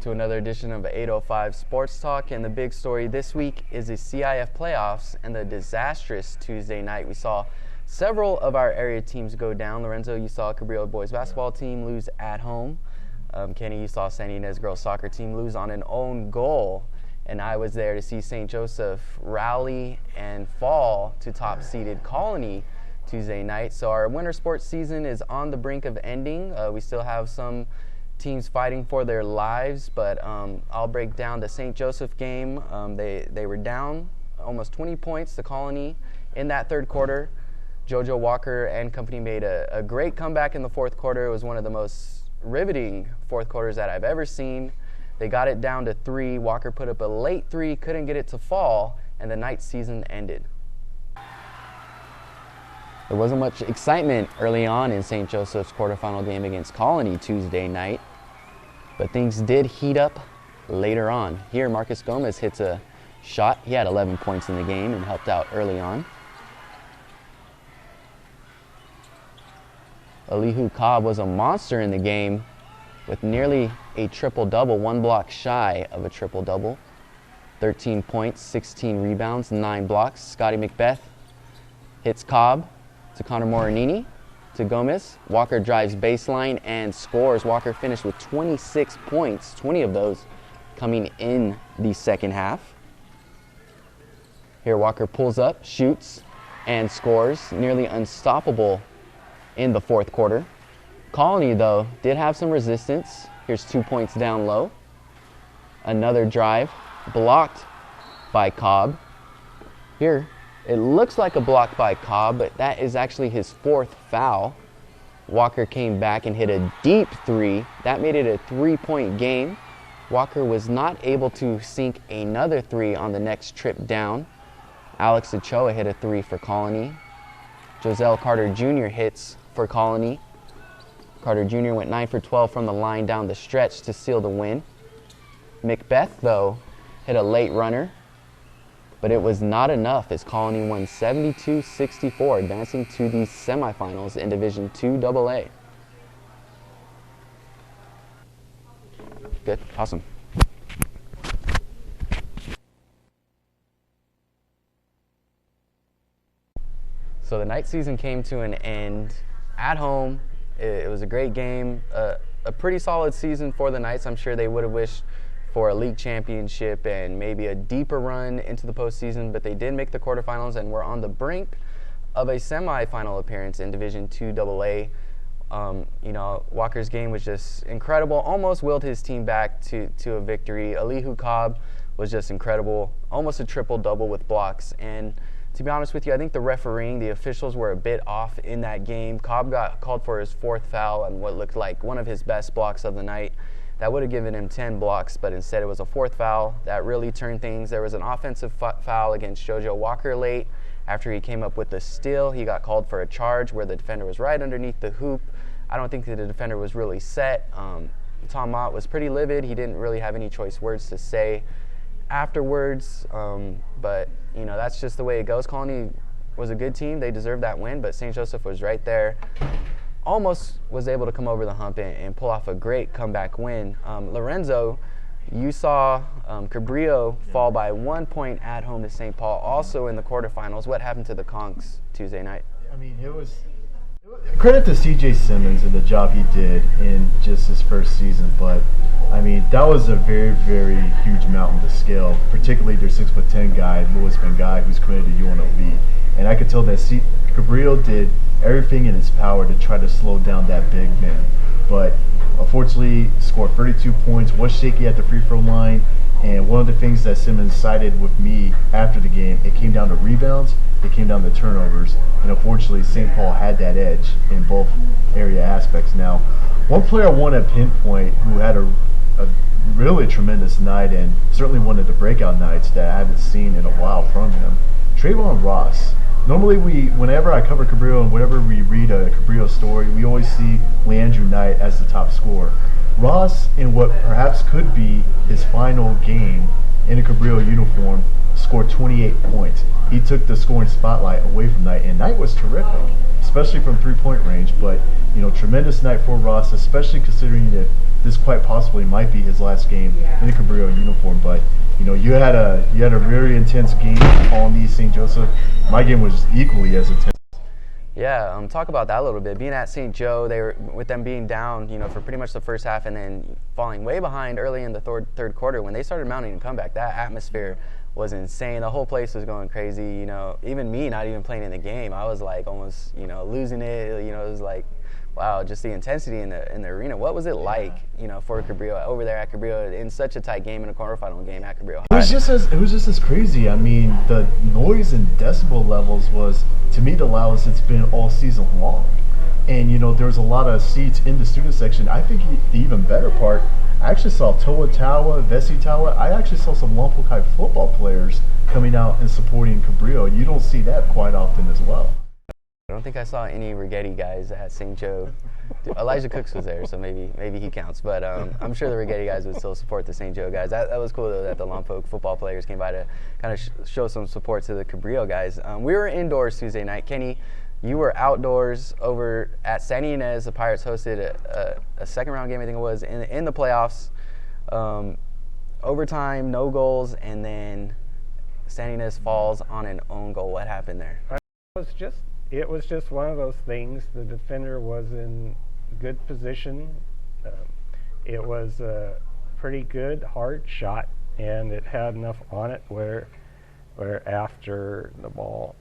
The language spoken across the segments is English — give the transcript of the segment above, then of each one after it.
to another edition of 805 Sports Talk. And the big story this week is the CIF Playoffs and the disastrous Tuesday night. We saw several of our area teams go down. Lorenzo, you saw Cabrillo boys basketball team lose at home. Kenny, you saw San Ynez girls soccer team lose on an own goal. And I was there to see St. Joseph rally and fall to top-seeded Colony Tuesday night. So our winter sports season is on the brink of ending. We still have some teams fighting for their lives, but I'll break down the St. Joseph game. They were down almost 20 points to Colony in that third quarter. JoJo Walker and company made a great comeback in the fourth quarter. It was one of the most riveting fourth quarters that I've ever seen. They got it down to 3. Walker put up a late 3, couldn't get it to fall, and the night season ended. There wasn't much excitement early on in St. Joseph's quarterfinal game against Colony Tuesday night, but things did heat up later on. Here, Marcus Gomez hits a shot. He had 11 points in the game and helped out early on. Elihu Cobb was a monster in the game with nearly a triple-double, 1 block shy of a triple-double. 13 points, 16 rebounds, 9 blocks. Scotty Macbeth hits Cobb to Connor Morinini, to Gomez. Walker drives baseline and scores. Walker finished with 26 points, 20 of those coming in the second half. Here Walker pulls up, shoots, and scores. Nearly unstoppable in the fourth quarter. Colony, though, did have some resistance. Here's 2 points down low. Another drive, blocked by Cobb. Here, it looks like a block by Cobb, but that is actually his 4th foul. Walker came back and hit a deep 3. That made it a 3-point game. Walker was not able to sink another 3 on the next trip down. Alex Ochoa hit a 3 for Colony. Joselle Carter Jr. hits for Colony. Carter Jr. went 9 for 12 from the line down the stretch to seal the win. Macbeth, though, hit a late runner, but it was not enough as Colony won 72-64, advancing to the semifinals in Division II AA. Good, awesome. So the night season came to an end at home. It was a great game, a pretty solid season for the Knights. I'm sure they would have wished for a league championship and maybe a deeper run into the postseason, but they did make the quarterfinals and were on the brink of a semifinal appearance in Division II AA. Walker's game was just incredible, almost willed his team back to a victory. Elihu Cobb was just incredible, almost a triple-double with blocks. And to be honest with you, I think the refereeing, the officials were a bit off in that game. Cobb got called for his 4th foul on what looked like one of his best blocks of the night. That would have given him 10 blocks, but instead it was a 4th foul that really turned things. There was an offensive foul against JoJo Walker late. After he came up with the steal, he got called for a charge where the defender was right underneath the hoop. I don't think that the defender was really set. Tom Mott was pretty livid. He didn't really have any choice words to say afterwards, but that's just the way it goes. Colony was a good team. They deserved that win, but St. Joseph was right there. Almost was able to come over the hump and pull off a great comeback win. Lorenzo, you saw Cabrillo fall by 1 point at home to St. Paul, also in the quarterfinals. What happened to the Conks Tuesday night? I mean, it was credit to C.J. Simmons and the job he did in just his first season, but I mean, that was a very, very huge mountain to scale, particularly their 6'10" guy, Louis Bengai, who's committed to UNLV. And I could tell that Cabrillo did everything in his power to try to slow down that big man. But unfortunately, scored 32 points, was shaky at the free throw line. And one of the things that Simmons cited with me after the game, it came down to rebounds, it came down to turnovers. And unfortunately, St. Paul had that edge in both area aspects. Now, one player I want to pinpoint who had a really tremendous night and certainly one of the breakout nights that I haven't seen in a while from him, Trayvon Ross. Normally, whenever I cover Cabrillo and whenever we read a Cabrillo story, we always see Leandrew Knight as the top scorer. Ross, in what perhaps could be his final game in a Cabrillo uniform, scored 28 points. He took the scoring spotlight away from Knight, and Knight was terrific, especially from three-point range. But, tremendous night for Ross, especially considering that this quite possibly might be his last game in the Cabrillo uniform. But, you had a very intense game on the St. Joseph. My game was equally as intense. Yeah, talk about that a little bit. Being at St. Joe, they were with them being down, for pretty much the first half, and then falling way behind early in the third quarter. When they started mounting a comeback, that atmosphere was insane. The whole place was going crazy. Even me, not even playing in the game, I was like almost, losing it. It was like, wow, just the intensity in the arena. What was it like, for Cabrillo over there at Cabrillo in such a tight game in a quarterfinal game at Cabrillo? It was just as crazy. I mean, the noise and decibel levels was, to me, the loudest it's been all season long. And there was a lot of seats in the student section. I think the even better part, I actually saw Toa Tawa, Vessi Tawa. I actually saw some Lompoc High football players coming out and supporting Cabrillo. You don't see that quite often as well. I don't think I saw any Rigetti guys at St. Joe. Elijah Cooks was there, so maybe he counts. But I'm sure the Rigetti guys would still support the St. Joe guys. That was cool, though, that the Lompoc football players came by to kind of show some support to the Cabrillo guys. We were indoors Tuesday night. Kenny, you were outdoors over at San Ynez. The Pirates hosted a second-round game, I think it was, in the playoffs. Overtime, no goals, and then San Ynez falls on an own goal. What happened there? It was just one of those things. The defender was in good position. It was a pretty good, hard shot, and it had enough on it where after the ball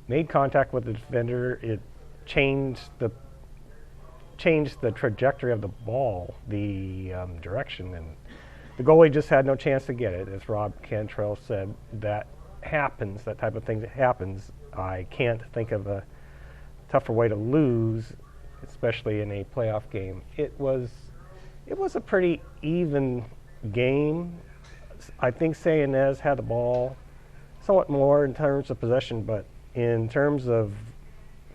made contact with the defender, it changed the trajectory of the ball, the direction, and the goalie just had no chance to get it. As Rob Cantrell said, that happens. That type of thing happens. I can't think of a tougher way to lose, especially in a playoff game. It was a pretty even game. I think San Ynez had the ball somewhat more in terms of possession, but in terms of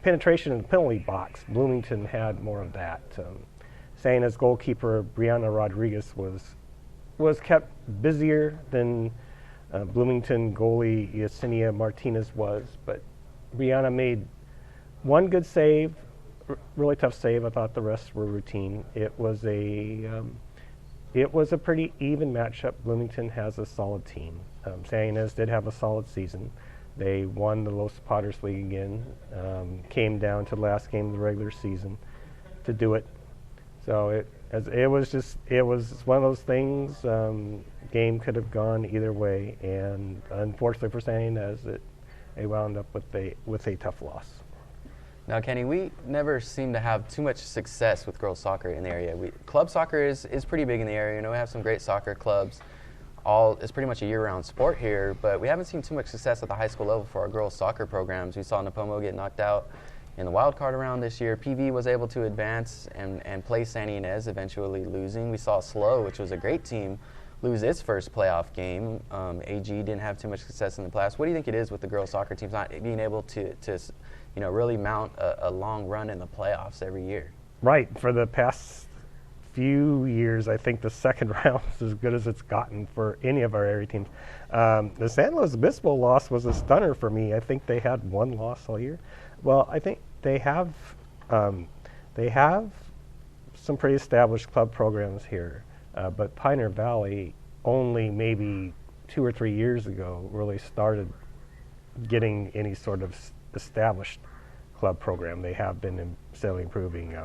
penetration in the penalty box, Bloomington had more of that. San Ynez goalkeeper Brianna Rodriguez was kept busier than Bloomington goalie Yesenia Martinez was, but Brianna made one good save, really tough save. I thought the rest were routine. It was a pretty even matchup. Bloomington has a solid team. San Ynez did have a solid season. They won the Los Padres League again. Came down to the last game of the regular season to do it. So it was one of those things. Game could have gone either way, and unfortunately for San Ynez, they wound up with a tough loss. Now, Kenny, we never seem to have too much success with girls soccer in the area. Club soccer is pretty big in the area. We have some great soccer clubs. It's pretty much a year-round sport here, but we haven't seen too much success at the high school level for our girls soccer programs. We saw Napomo get knocked out in the wild card round this year. PV was able to advance and play San Ynez, eventually losing. We saw SLO, which was a great team, lose its first playoff game. AG didn't have too much success in the playoffs. What do you think it is with the girls soccer teams not being able to really mount a long run in the playoffs every year? Right. For the past few years, I think the second round is as good as it's gotten for any of our area teams. The San Luis Obispo loss was a stunner for me. I think they had one loss all year. Well, I think they have some pretty established club programs here, but Pioneer Valley only maybe 2 or 3 years ago really started getting any sort of established club program. They have been steadily improving.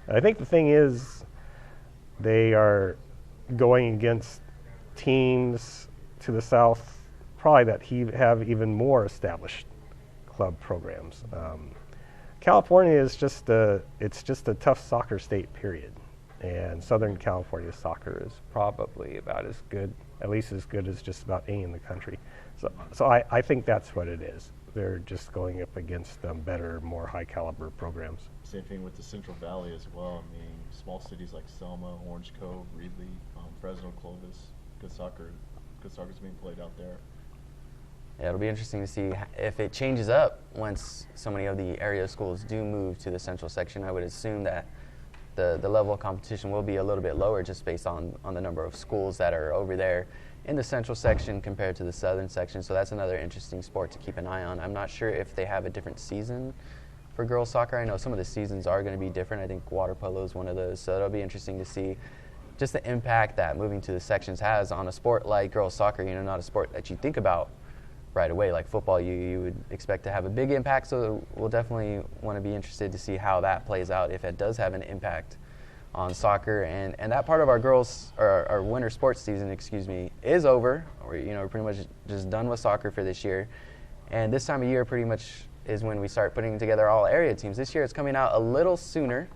I think the thing is they are going against teams to the south probably that have even more established club programs. California is just a tough soccer state, period. And Southern California soccer is probably about as good, at least as good as just about any in the country. So I think that's what it is. They're just going up against better, more high caliber programs. Same thing with the Central Valley as well. I mean, small cities like Selma, Orange Cove, Reedley, Fresno, Clovis, good soccer's being played out there. Yeah, it'll be interesting to see if it changes up once so many of the area schools do move to the central section. I would assume that the level of competition will be a little bit lower just based on the number of schools that are over there in the central section compared to the southern section. So that's another interesting sport to keep an eye on. I'm not sure if they have a different season for girls soccer. I know some of the seasons are going to be different. I think water polo is one of those. So it'll be interesting to see just the impact that moving to the sections has on a sport like girls soccer, not a sport that you think about right away. Like football, you would expect to have a big impact. So we'll definitely want to be interested to see how that plays out, if it does have an impact on soccer. And that part of our girls, or our winter sports season, is over. We're pretty much just done with soccer for this year. And this time of year pretty much is when we start putting together all area teams. This year it's coming out a little sooner.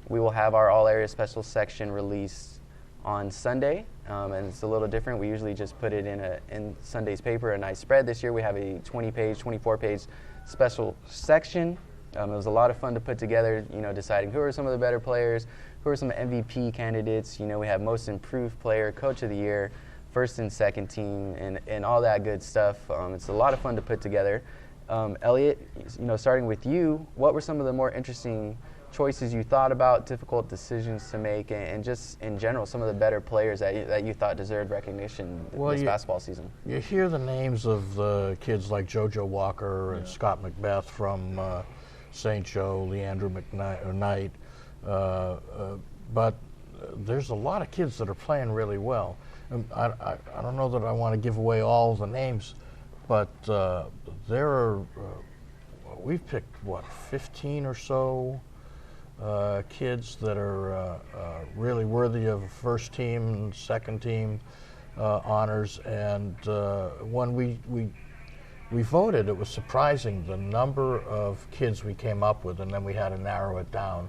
We will have our all area special section released on Sunday, and it's a little different. We usually just put it in Sunday's paper, a nice spread. This year we have a 20-page, 24-page special section. It was a lot of fun to put together, deciding who are some of the better players, who are some MVP candidates. We have most improved player, coach of the year, first and second team, and all that good stuff. It's a lot of fun to put together. Elliot, starting with you, what were some of the more interesting choices you thought about, difficult decisions to make, and just in general, some of the better players that you thought deserved recognition this basketball season? You hear the names of the kids like JoJo Walker and Scott McBeth from St. Joe, Leandra McKnight, but there's a lot of kids that are playing really well. I don't know that I want to give away all the names, but there are, we've picked, 15 or so kids that are really worthy of first team and second team honors. And when we voted, it was surprising the number of kids we came up with, and then we had to narrow it down.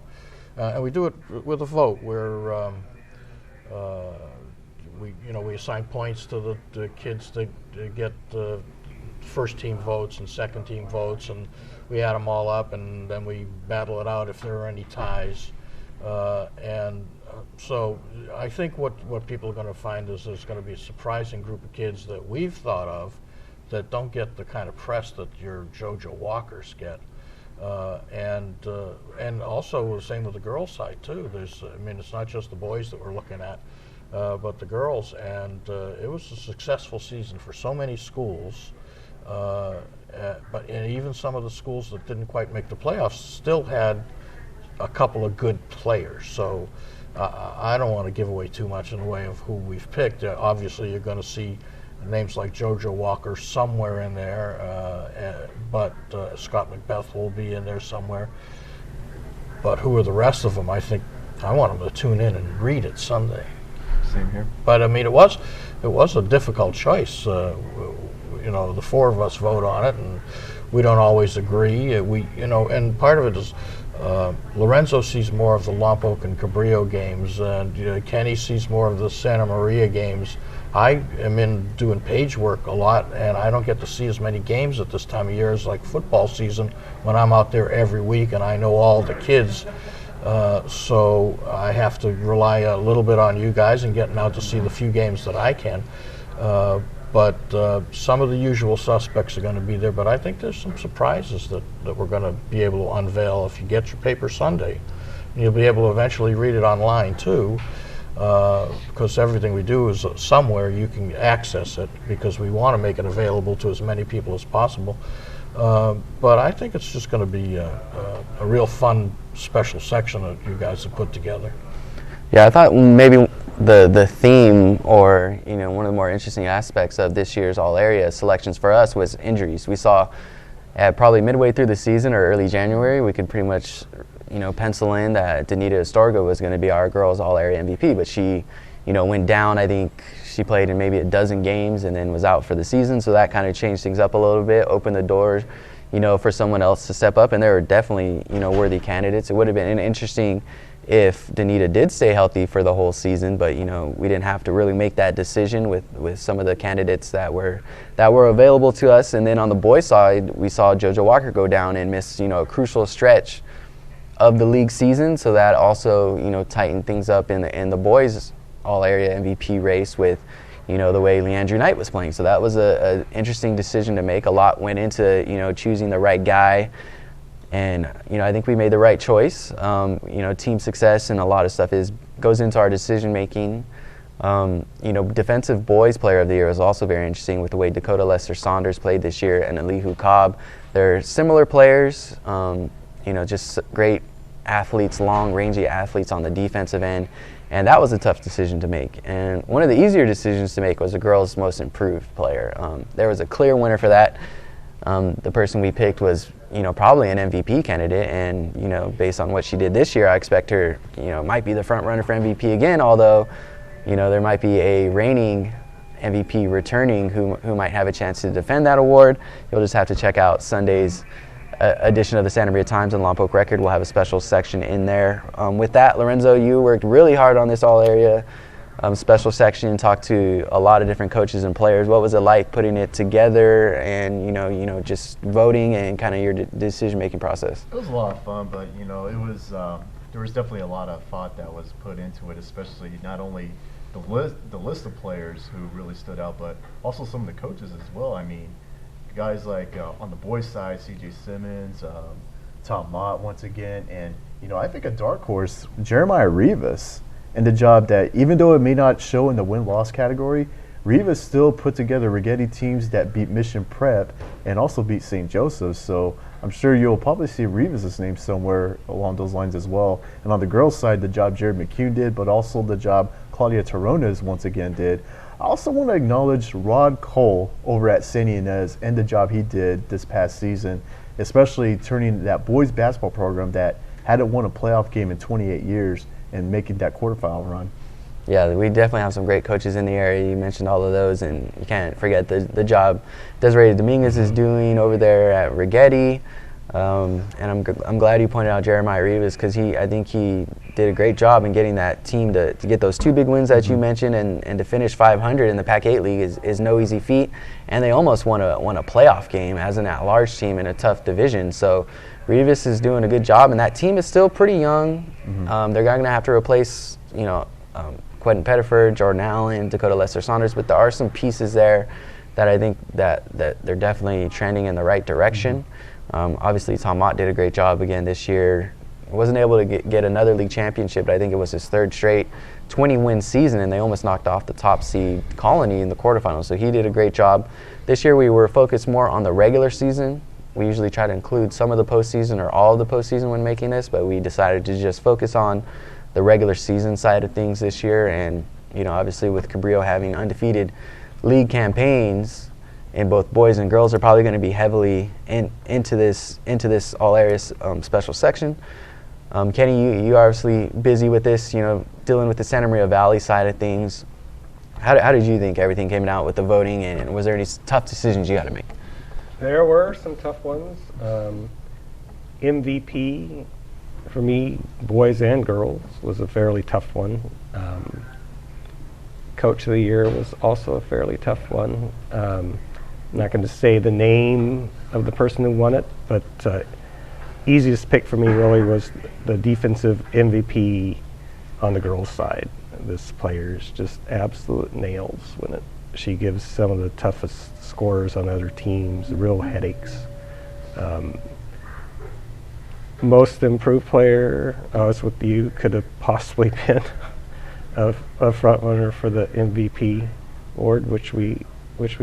And we do it with a vote where we assign points to the kids that get the first team votes and second team votes, and we add them all up, and then we battle it out if there are any ties. So I think what people are going to find is there's going to be a surprising group of kids that we've thought of that don't get the kind of press that your JoJo Walkers get. And also the same with the girls' side too. It's not just the boys that we're looking at, but the girls. And it was a successful season for so many schools. But even some of the schools that didn't quite make the playoffs still had a couple of good players. So I don't want to give away too much in the way of who we've picked. Obviously, you're going to see names like JoJo Walker somewhere in there, but Scott McBeth will be in there somewhere. But who are the rest of them? I think I want them to tune in and read it Sunday. Same here. But it was a difficult choice. The four of us vote on it, and we don't always agree. And part of it is Lorenzo sees more of the Lompoc and Cabrillo games, and Kenny sees more of the Santa Maria games. I am in doing page work a lot, and I don't get to see as many games at this time of year as like football season when I'm out there every week and I know all the kids. So I have to rely a little bit on you guys and getting out to see the few games that I can. But some of the usual suspects are going to be there, but I think there's some surprises that we're going to be able to unveil if you get your paper Sunday. And you'll be able to eventually read it online too, because everything we do is somewhere you can access it, because we want to make it available to as many people as possible. But I think it's just going to be a real fun special section that you guys have put together. Yeah, I thought maybe the theme, or one of the more interesting aspects of this year's all-area selections for us was injuries. We saw at probably midway through the season or early January, we could pretty much pencil in that Danita Astorga was going to be our girls all-area MVP, but she went down. I think she played in maybe a dozen games and then was out for the season, so that kind of changed things up a little bit, opened the door for someone else to step up, and there were definitely worthy candidates. It would have been interesting if Danita did stay healthy for the whole season, but we didn't have to really make that decision with some of the candidates that were available to us. And then on the boys' side, we saw JoJo Walker go down and miss a crucial stretch of the league season, so that also tightened things up in the boys' all-area MVP race with the way Leandra Knight was playing. So that was a interesting decision to make. A lot went into choosing the right guy. And I think we made the right choice. Team success and a lot of stuff goes into our decision making. Defensive Boys Player of the Year was also very interesting with the way Dakota Lester-Saunders played this year and Elihu Cobb. They're similar players, just great athletes, long, rangy athletes on the defensive end. And that was a tough decision to make. And one of the easier decisions to make was the girls' most improved player. There was a clear winner for that. The person we picked was, probably an MVP candidate. And, based on what she did this year, I expect her, might be the front runner for MVP again, although, there might be a reigning MVP returning who might have a chance to defend that award. You'll just have to check out Sunday's edition of the Santa Maria Times and Lompoc Record. We'll have a special section in there. With that, Lorenzo, you worked really hard on this all-area special section, talked to a lot of different coaches and players. What was it like putting it together and, just voting and kind of your decision-making process? It was a lot of fun, but, it was there was definitely a lot of thought that was put into it, especially not only the list of players who really stood out, but also some of the coaches as well. I mean, guys like on the boys' side, C.J. Simmons, Tom Mott once again, and I think a dark horse, Jeremiah Rivas, and the job that even though it may not show in the win-loss category, Rivas still put together Rigetti teams that beat Mission Prep and also beat St. Joseph's. So I'm sure you'll probably see Rivas' name somewhere along those lines as well. And on the girls' side, the job Jared McCune did, but also the job Claudia Taronas once again did. I also want to acknowledge Rod Cole over at St. Ynez and the job he did this past season, especially turning that boys basketball program that hadn't won a playoff game in 28 years and making that quarterfinal run. Yeah, we definitely have some great coaches in the area. You mentioned all of those, and you can't forget the job Desiree Dominguez is doing over there at Rigetti. And I'm glad you pointed out Jeremiah Rivas because I think he did a great job in getting that team to get those two big wins that you mentioned and to finish 500 in the Pac-8 League is no easy feat. And they almost won a playoff game as an at-large team in a tough division. So Rivas is doing a good job, and that team is still pretty young. They're going to have to replace, Quentin Pettiford, Jordan Allen, Dakota Lester-Saunders, but there are some pieces there that I think that they're definitely trending in the right direction. Obviously, Tom Mott did a great job again this year. Wasn't able to get another league championship, but I think it was his third straight 20-win season, and they almost knocked off the top seed Colony in the quarterfinals. So he did a great job. This year we were focused more on the regular season. We usually try to include some of the postseason or all of the postseason when making this, but we decided to just focus on the regular season side of things this year. And obviously with Cabrillo having undefeated league campaigns in both boys and girls, are probably going to be heavily into this all areas special section. Kenny, you are obviously busy with this, dealing with the Santa Maria Valley side of things. How did you think everything came out with the voting, and was there any tough decisions you got to make? There were some tough ones. MVP for me, boys and girls, was a fairly tough one. Coach of the Year was also a fairly tough one. I'm not going to say the name of the person who won it, but easiest pick for me really was the defensive MVP on the girls' side. This player's just absolute nails when she gives some of the toughest scorers on other teams real headaches. Most improved player, I was with you, could have possibly been a front runner for the MVP award, which we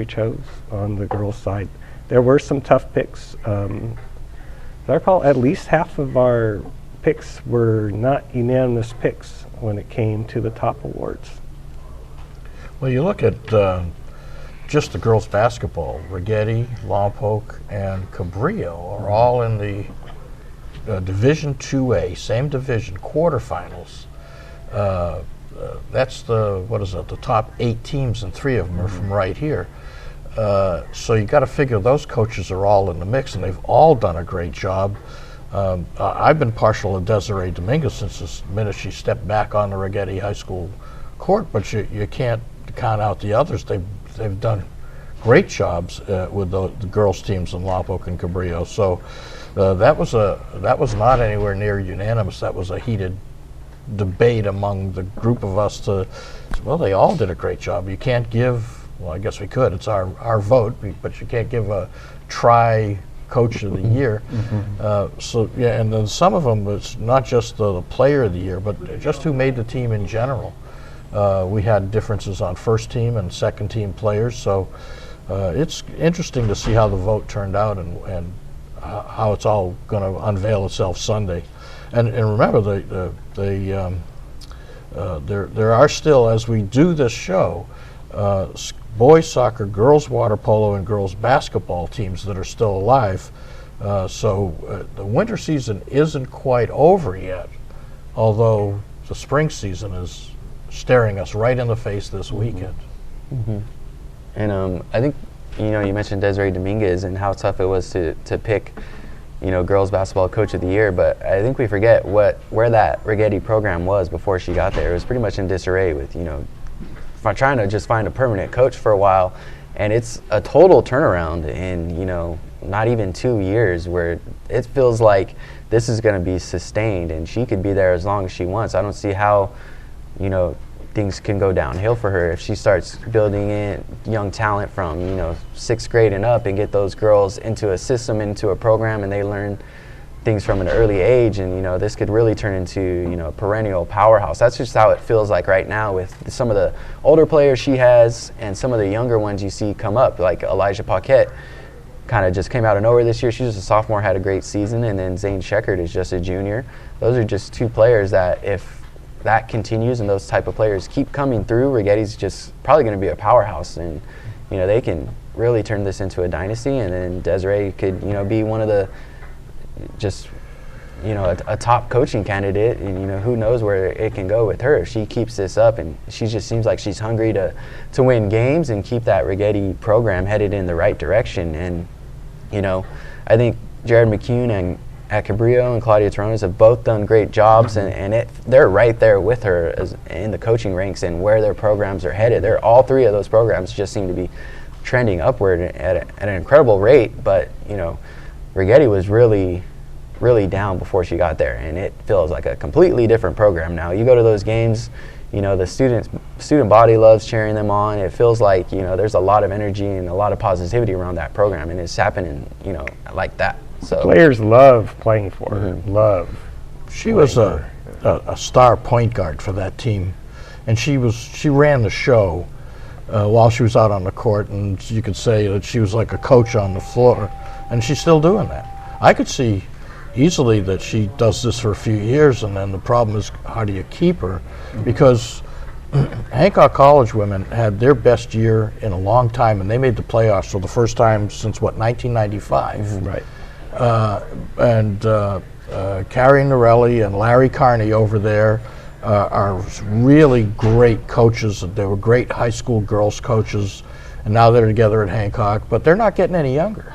chose on the girls' side. There were some tough picks. As I recall, at least half of our picks were not unanimous picks when it came to the top awards. Well, you look at just the girls' basketball. Rigetti, Lompoc, and Cabrillo are all in the Division 2A, same division, quarterfinals. That's the top 8 teams, and 3 of them are from right here. So you got to figure those coaches are all in the mix, and they've all done a great job. I've been partial to Desiree Dominguez since the minute she stepped back on the Rigetti High School court, but you can't count out the others. They've done great jobs with the girls' teams in Lompoc and Cabrillo. So that was not anywhere near unanimous. That was a heated debate among the group of us. They all did a great job. You can't give. Well, I guess we could. It's our vote, but you can't give a try coach of the year. And then some of them, it's not just the player of the year, but just who made the team in general. We had differences on first team and second team players, so it's interesting to see how the vote turned out and how it's all going to unveil itself Sunday. And remember, there are still, as we do this show, boys soccer, girls water polo, and girls basketball teams that are still alive. So the winter season isn't quite over yet, although the spring season is staring us right in the face this weekend. Mm-hmm. And I think, you mentioned Desiree Dominguez and how tough it was to pick, girls basketball coach of the year, but I think we forget where that Righetti program was before she got there. It was pretty much in disarray with, trying to just find a permanent coach for a while, and it's a total turnaround in, not even 2 years, where it feels like this is going to be sustained and she could be there as long as she wants. I don't see how, things can go downhill for her if she starts building in young talent from, 6th grade and up, and get those girls into a system, into a program, and they learn things from an early age, and this could really turn into a perennial powerhouse. That's just how it feels like right now with some of the older players she has and some of the younger ones you see come up, like Elijah Paquette kind of just came out of nowhere this year. She's just a sophomore, had a great season, and then Zane Sheckard is just a junior. Those are just two players that, if that continues and those type of players keep coming through, Righetti's just probably going to be a powerhouse, and they can really turn this into a dynasty, and then Desiree could be one of the just a top coaching candidate, and who knows where it can go with her if she keeps this up, and she just seems like she's hungry to win games and keep that Righetti program headed in the right direction. And I think Jared McCune and Cabrillo and Claudia Terrones have both done great jobs, and they're right there with her in the coaching ranks and where their programs are headed. All three of those programs just seem to be trending upward at an incredible rate, but Righetti was really down before she got there, and it feels like a completely different program now. You go to those games, the student body loves cheering them on. It feels like there's a lot of energy and a lot of positivity around that program, and it's happening like that. So players love playing for her. Love. She was a star point guard for that team, and she ran the show while she was out on the court, and you could say that she was like a coach on the floor, and she's still doing that. I could see easily that she does this for a few years, and then the problem is, how do you keep her? Because Hancock College women had their best year in a long time, and they made the playoffs for the first time since 1995. Right. And Carrie Norelli and Larry Carney over there are really great coaches. They were great high school girls coaches, and now they're together at Hancock, but they're not getting any younger.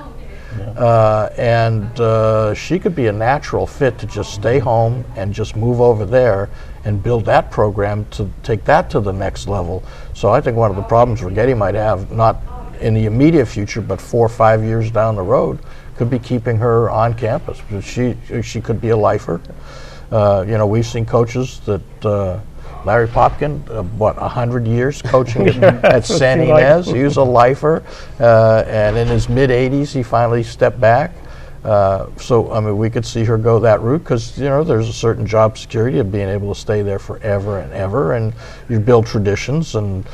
And she could be a natural fit to just stay home and just move over there and build that program to take that to the next level. So I think one of the problems Righetti might have, not in the immediate future, but 4 or 5 years down the road, could be keeping her on campus. She could be a lifer. We've seen coaches that Larry Popkin, 100 years coaching at San Ynez. He was a lifer, and in his mid-80s, he finally stepped back. So we could see her go that route, because there's a certain job security of being able to stay there forever and ever, and you build traditions. And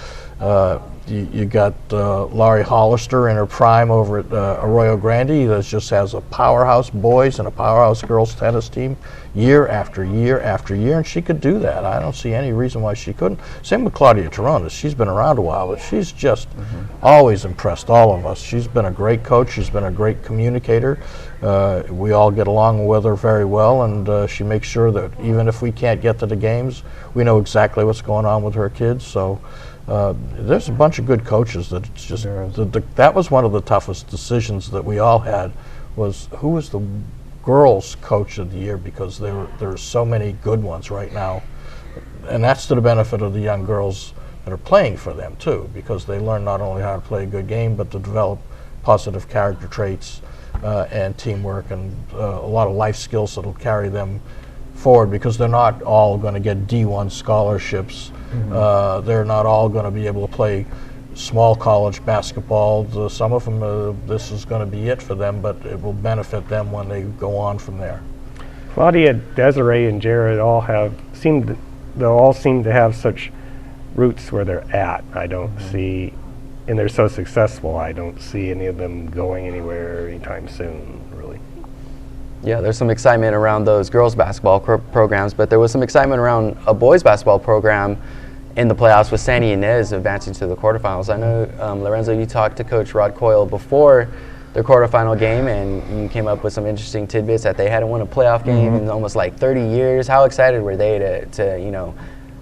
you got Laurie Hollister in her prime over at Arroyo Grande, that just has a powerhouse boys and a powerhouse girls tennis team year after year after year, and she could do that. I don't see any reason why she couldn't. Same with Claudia Terrones. She's been around a while, but she's just always impressed all of us. She's been a great coach. She's been a great communicator. We all get along with her very well, and she makes sure that even if we can't get to the games, we know exactly what's going on with her kids. So there's a bunch of good coaches that it's just that was one of the toughest decisions that we all had, was who was the girls coach of the year, because there are so many good ones right now, and that's to the benefit of the young girls that are playing for them too, because they learn not only how to play a good game, but to develop positive character traits and teamwork and a lot of life skills that will carry them forward, because they're not all going to get D1 scholarships. They're not all going to be able to play small college basketball. Some of them, this is going to be it for them, but it will benefit them when they go on from there. Claudia, Desiree, and Jared all seem to have such roots where they're at. I don't see, and they're so successful, I don't see any of them going anywhere anytime soon, really. Yeah, there's some excitement around those girls basketball programs, but there was some excitement around a boys basketball program in the playoffs with Sandy Ynez advancing to the quarterfinals. I know, Lorenzo, you talked to Coach Rod Coyle before their quarterfinal game, and you came up with some interesting tidbits that they hadn't won a playoff game in almost like 30 years. How excited were they to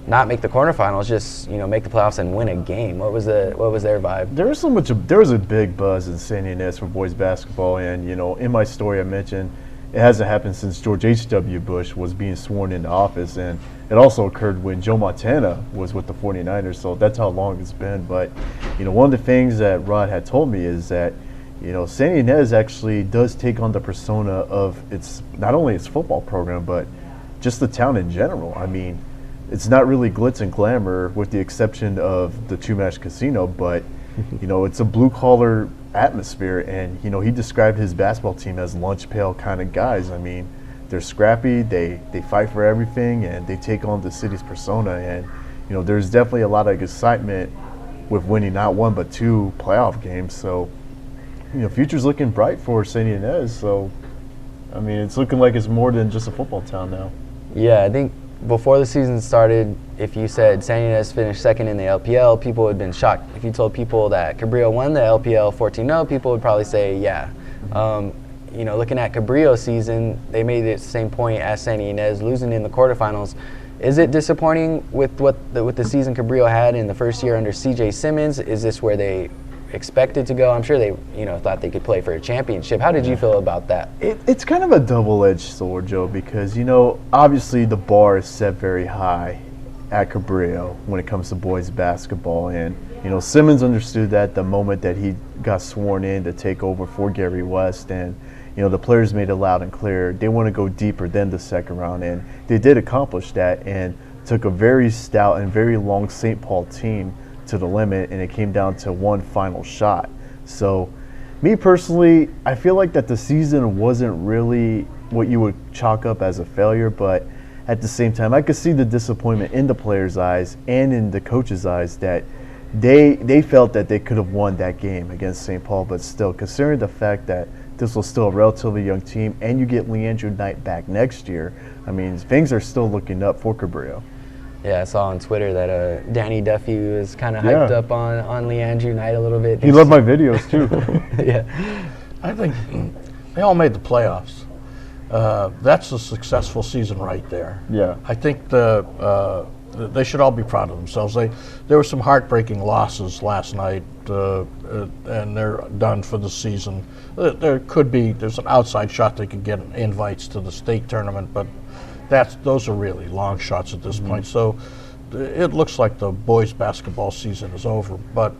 not make the quarterfinals, just make the playoffs and win a game? What was their vibe? There was a big buzz in Sandy Ynez for boys basketball, and in my story I mentioned it hasn't happened since George H.W. Bush was being sworn into office, and it also occurred when Joe Montana was with the 49ers, so that's how long it's been. But one of the things that Rod had told me is that Sandy Ynez actually does take on the persona of not only its football program, but just the town in general. I mean, it's not really glitz and glamour with the exception of the two-match casino, but it's a blue-collar atmosphere, and he described his basketball team as lunch pail kind of guys. I mean, they're scrappy, they fight for everything, and they take on the city's persona. And there's definitely a lot of excitement with winning not one but two playoff games. So future's looking bright for Sandy Ynez. So I mean, it's looking like it's more than just a football town now. Yeah, I think before the season started, if you said Sandy Ynez finished second in the LPL, people would have been shocked. If you told people that Cabrillo won the LPL 14-0, people would probably say, yeah. Looking at Cabrillo's season, they made it the same point as Sandy Ynez, losing in the quarterfinals. Is it disappointing with the season Cabrillo had in the first year under CJ Simmons? Is this where they expected to go? I'm sure they thought they could play for a championship. How did you feel about that? It's kind of a double-edged sword, Joe, because obviously the bar is set very high at Cabrillo when it comes to boys basketball, and Simmons understood that the moment that he got sworn in to take over for Gary West, and the players made it loud and clear they want to go deeper than the second round, and they did accomplish that and took a very stout and very long St. Paul team to the limit, and it came down to one final shot. So me personally, I feel like that the season wasn't really what you would chalk up as a failure, but at the same time I could see the disappointment in the players' eyes and in the coaches' eyes that they felt that they could have won that game against St. Paul, but still, considering the fact that this was still a relatively young team and you get Leandrew Knight back next year, I mean, things are still looking up for Cabrillo. Yeah, I saw on Twitter that Danny Duffy was kind of hyped up on Leandrew Knight a little bit. He loved my videos too. Yeah, I think they all made the playoffs. That's a successful season right there. Yeah, I think they should all be proud of themselves. There were some heartbreaking losses last night, and they're done for the season. There's an outside shot they could get invites to the state tournament, but those are really long shots at this point. So it looks like the boys' basketball season is over, but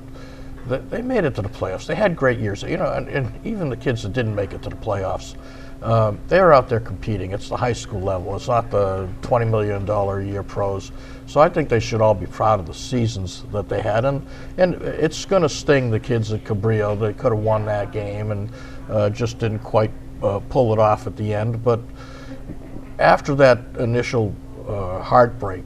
they made it to the playoffs. They had great years, and even the kids that didn't make it to the playoffs, they were out there competing. It's the high school level. It's not the $20 million a year pros. So I think they should all be proud of the seasons that they had, and it's going to sting the kids at Cabrillo. They could have won that game and just didn't quite pull it off at the end, but after that initial heartbreak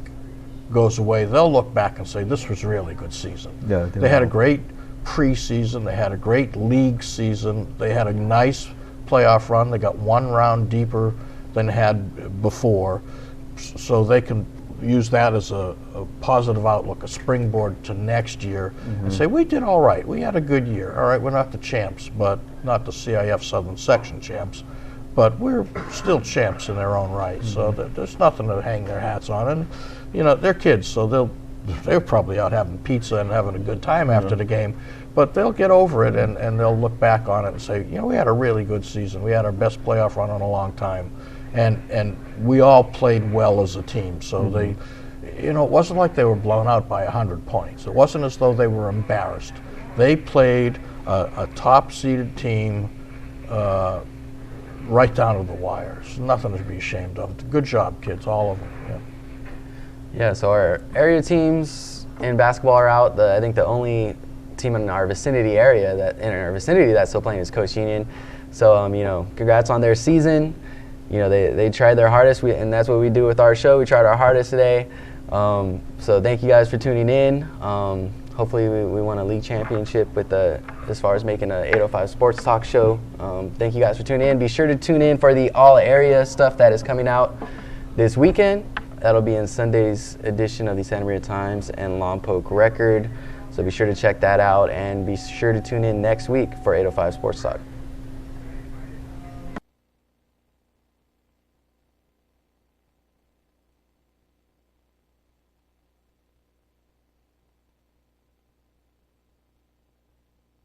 goes away, they'll look back and say, this was a really good season. Yeah, they had a great preseason. They had a great league season. They had a nice playoff run. They got one round deeper than they had before, so they can use that as a positive outlook, a springboard to next year, and say, we did all right. We had a good year. All right, we're not the champs, but not the CIF Southern Section champs, but we're still champs in their own right. So there's nothing to hang their hats on. And they're kids, so they're probably out having pizza and having a good time after the game, but they'll get over it and they'll look back on it and say, we had a really good season. We had our best playoff run in a long time, and we all played well as a team. So they, it wasn't like they were blown out by 100 points. It wasn't as though they were embarrassed. They played a top-seeded team right down to the wires. Nothing to be ashamed of. Good job, kids, all of them. Yeah, so our area teams in basketball are out. I think the only team in our vicinity that's still playing is Coast Union. So, congrats on their season. They tried their hardest, and that's what we do with our show. We tried our hardest today. So thank you guys for tuning in. Hopefully we won a league championship with as far as making an 805 Sports Talk show. Thank you guys for tuning in. Be sure to tune in for the all-area stuff that is coming out this weekend. That'll be in Sunday's edition of the Santa Maria Times and Lompoc Record. So be sure to check that out, and be sure to tune in next week for 805 Sports Talk.